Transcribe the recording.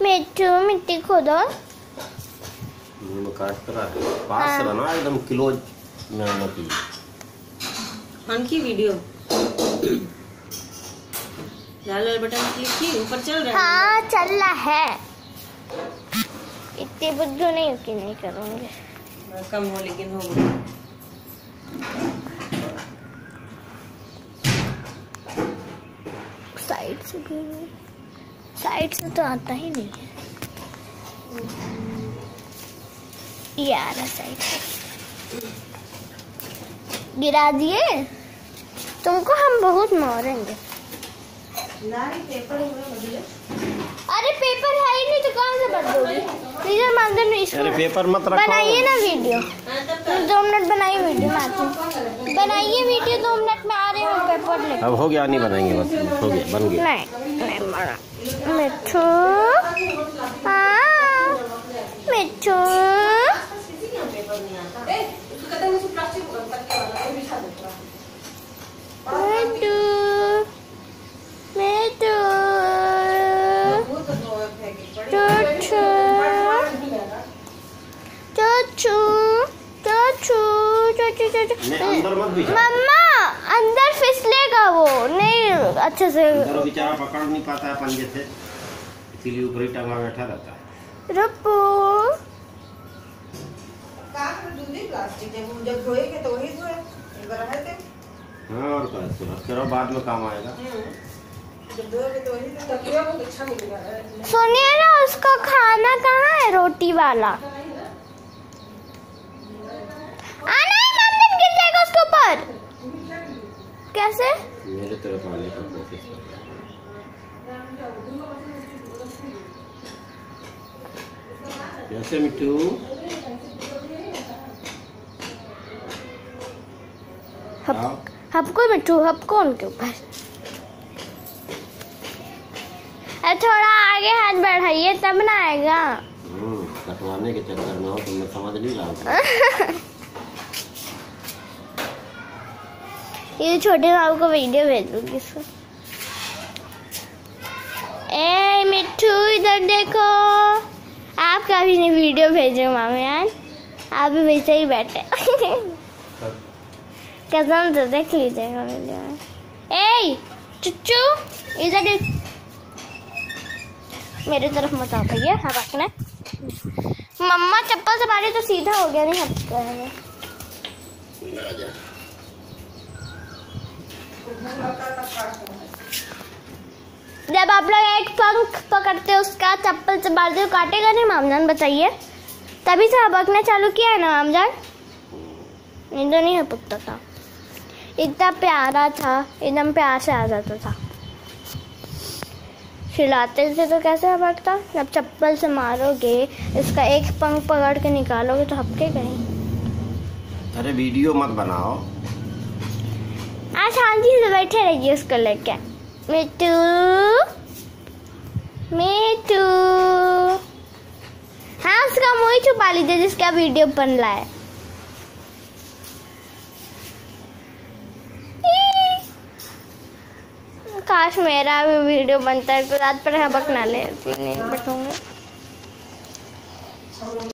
मिट्टू मिट्टी खोदो। काट रहा है पास से बना एकदम क्लोज में आना की की वीडियो लाल वाले बटन क्लिक की ऊपर चल रहा है। हाँ चल रहा है। इतने बुद्धू नहीं कि नहीं करूँगी। कम हो लेकिन होगा। साइड से भी साइड से तो आता ही नहीं है यार। साइड से गिरा दिए तुमको हम बहुत मारेंगे। अरे पेपर है ही नहीं तो कहाँ से बदलोगी। अरे पेपर मत रखो। बनाइए ना वीडियो। 2 मिनट बनाइए वीडियो में आती हूँ। बनाइए वीडियो 2 मिनट में आ रहे हो पेपर लेके। अब हो गया नहीं बनाएंगे बस हो गया बन गया। नहीं बना। मिट्टू हाँ मिट्टू मम्मा अंदर फिसलेगा वो नहीं अच्छे से। बेचारा पकड़ नहीं पाता है पंजे से इसीलिए ऊपर ही टंगा बैठा रहता है। रुपू हाँ और क्या बाद में काम आएगा। सुनिए ना उसका खाना कहाँ है रोटी वाला। आना ही मम्मी गिर जाएगा उसके ऊपर। कैसे मेरे तरफ आने का कोशिश कर। कैसे मिट्टू हपको मिट्टू हपको उनके ऊपर। थोड़ा आगे हाथ बढ़ाइए तब ना आएगा। कटवाने के चक्कर में हो तुम समझ नहीं रहा। ये छोटे बाबू को वीडियो भेज दूंगी इसको। ए मिट्टू इधर देखो। आप कभी नहीं वीडियो भेजो मामी यार। आप भी वैसे ही बैठे। कसम से देख लीजिएगा वीडियो में। ए चुच्चू इधर मेरे तरफ मत आओ भैया। हाँ रखना। मम्मा चप्पल से मारी तो सीधा हो गया नहीं हटका है। जब आप लोग एक पंख पकड़ते हो उसका चप्पल से मारते हो काटेगा नहीं मामजान बताइए। तभी से हबकना चालू किया है ना मामजान। नींद नहीं हपकता था। इतना प्यारा था एकदम प्यार से आ जाता था। खिलाते थे तो कैसे हबकता। जब चप्पल से मारोगे इसका एक पंख पकड़ के निकालोगे तो हपके कहीं। अरे वीडियो मत बनाओ। आज शांति से बैठे रहिए उसको लेके। मिट्टू मिट्टू हाँ उसका मुँह ही छुपा लीजिए जिसका वीडियो बन रहा है। काश मेरा भी वीडियो बनता है तो रात पर हबक ना ले नहीं बैठूंगा।